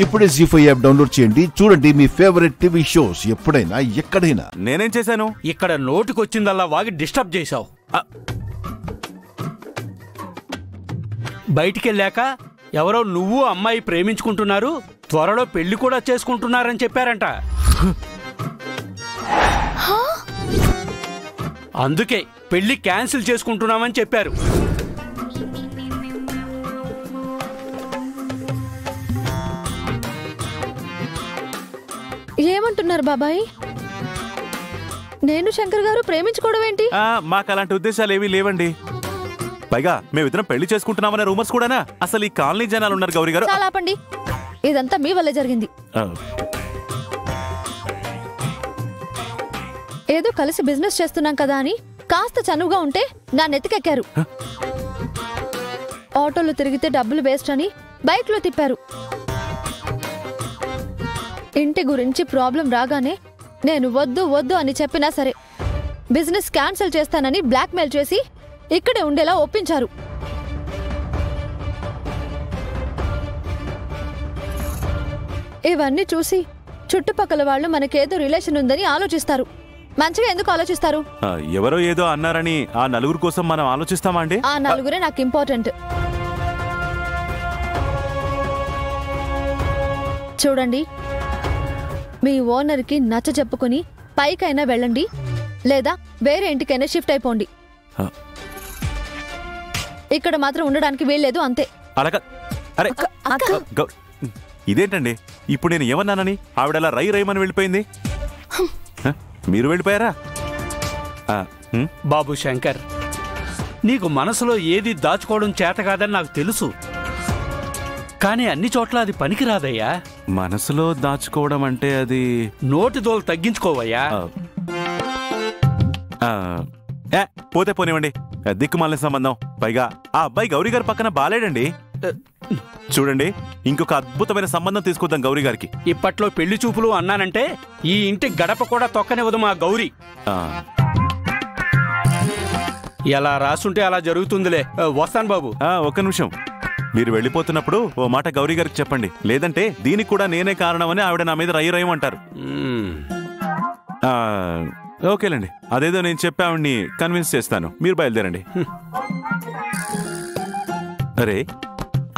ఇప్పుడే ZEE5 app download చేయండి. చూడండి మీ ఫేవరెట్ టీవీ షోస్ ఎప్పుడైనా ఎక్కడైనా. నేనేం చేశాను? ఇక్కడ నోటికొచ్చిందల్లా వాగి డిస్టర్బ్ చేశావు. బయటికెళ్ళాక ఎవరో నువ్వు అమ్మాయి ప్రేమించుకుంటున్నారు, త్వరలో పెళ్లి కూడా చేసుకుంటున్నారని చెప్పారంట. అందుకే పెళ్లి క్యాన్సిల్ చేసుకుంటున్నామని చెప్పారు. ఏమంటున్నారు బాబాయ్? నేను శంకర్ గారు ప్రేమించుకోవడం ఏంటి? మాకు అలాంటి ఉద్దేశాలు ఏమీ లేవండి. పైగా మేమిద్దరం పెళ్లి చేసుకుంటున్నామనే రూమర్స్ కూడానా? అసలు ఈ కాలనీ జనాలు ఉన్నారు గౌరీ గారు. చాలా ఆపండి, ఇదంతా మీ వల్లే జరిగింది. ఏదో కలిసి బిజినెస్ చేస్తున్నాం కదా అని కాస్త చనువుగా ఉంటే నా నెత్తికెక్కారు. ఆటోలో తిరిగితే డబ్బులు వేస్ట్ అని బైక్లో తిప్పారు. ఇంటి గురించి ప్రాబ్లం రాగానే నేను వద్దు వద్దు అని చెప్పినా సరే బిజినెస్ క్యాన్సిల్ చేస్తానని బ్లాక్మెయిల్ చేసి ఇక్కడే ఉండేలా ఒప్పించారు. ఇవన్నీ చూసి చుట్టుపక్కల వాళ్ళు మనకేదో రిలేషన్ ఉందని ఆలోచిస్తారు. మంచిగా ఎందుకు ఆలోచిస్తారు? ఎవరో ఏదో అన్నారని ఆ నలుగురు కోసం మనం ఆలోచిస్తామా అండి? ఆ నలుగురే నాకు ఇంపార్టెంట్. చూడండి, మీ ఓనర్కి నచ్చ చెప్పుకుని పైకైనా వెళ్ళండి, లేదా వేరే ఇంటికైనా షిఫ్ట్ అయిపోండి. ఇక్కడ మాత్రం ఉండడానికి వీల్లేదు, అంతే. ఇదేంటండి ఇప్పుడు నేను ఏమన్నానని ఆవిడలా రై రైమని వెళ్ళిపోయింది? మీరు వెళ్ళిపోయారా? బాబు శంకర్, నీకు మనసులో ఏది దాచుకోవడం చేత కాదని నాకు తెలుసు, కానీ అన్ని చోట్ల అది పనికిరాదయ్యా. మనసులో దాచుకోవడం అంటే అది నోటి దోలు తగ్గించుకోవయ్యా. పోతే పోనివ్వండి, దిక్కుమాలిన సంబంధం. పైగా ఆ అబ్బాయి గౌరీ గారి పక్కన బాలేడండి. చూడండి, ఇంకొక అద్భుతమైన సంబంధం తీసుకొద్దాం గౌరీ గారికి. ఇప్పట్లో పెళ్లి చూపులు అన్నానంటే ఈ ఇంటి గడప కూడా తొక్కనివ్వదు మా గౌరీ. ఎలా రాసుంటే అలా జరుగుతుందిలే. వస్తాను బాబు. ఒక్క నిమిషం, మీరు వెళ్ళిపోతున్నప్పుడు ఓ మాట గౌరీ గారికి చెప్పండి, లేదంటే దీనికి కూడా నేనే కారణమని ఆవిడ నా మీద రయ్యమంటారు. ఓకేలేండి, అదేదో నేను చెప్పి ఆవిడ్ని కన్విన్స్ చేస్తాను. మీరు బయలుదేరండి. అరే,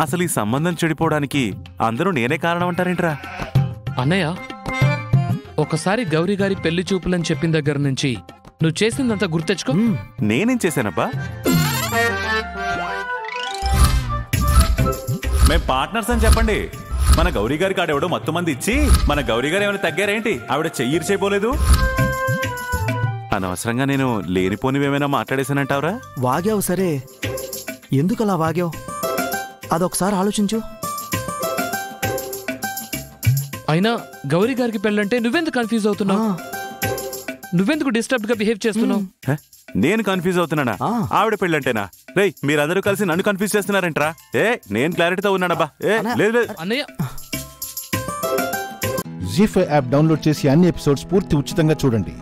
అసలు ఈ సంబంధం చెడిపోవడానికి అందరూ నేనే కారణం అంటారేంట్రా? అన్నయ్య, ఒకసారి గౌరీ గారి పెళ్లి చూపులని చెప్పిన దగ్గర నుంచి నువ్వు చేసిందంతా గుర్తెచ్చుకో. నేనేం చేశానబ్బా? మేం పార్ట్నర్స్ అని చెప్పండి. మన గౌరీ గారికి ఆడెవడో మొత్తం మంది ఇచ్చి మన గౌరీ గారు ఏమైనా తగ్గారేంటి? ఆవిడ చెయ్యిరు చేయబోలేదు. అనవసరంగా నేను లేనిపోనివేమైనా మాట్లాడేశానంటావురా? వాగావు సరే, ఎందుకలా వాగావు అదొకసారి ఆలోచించు. అయినా గౌరీ గారికి పెళ్ళంటే నువ్వెందుకు కన్ఫ్యూజ్ అవుతున్నావు? నువ్వెందుకు డిస్టర్బ్డ్ గా బిహేవ్ చేస్తున్నావు? నేను కన్ఫ్యూజ్ అవుతున్నానా? ఆవిడ పెళ్ళంటేనా? రేయ్, మీరందరూ కలిసి నన్ను కన్ఫ్యూజ్ చేస్తున్నారంట్రా? నేను క్లారిటీతో ఉన్నానబ్బా. లేదు అన్నయ్య. ZEE5 యాప్ డౌన్లోడ్ చేసి అన్ని ఎపిసోడ్స్ పూర్తి ఉచితంగా చూడండి.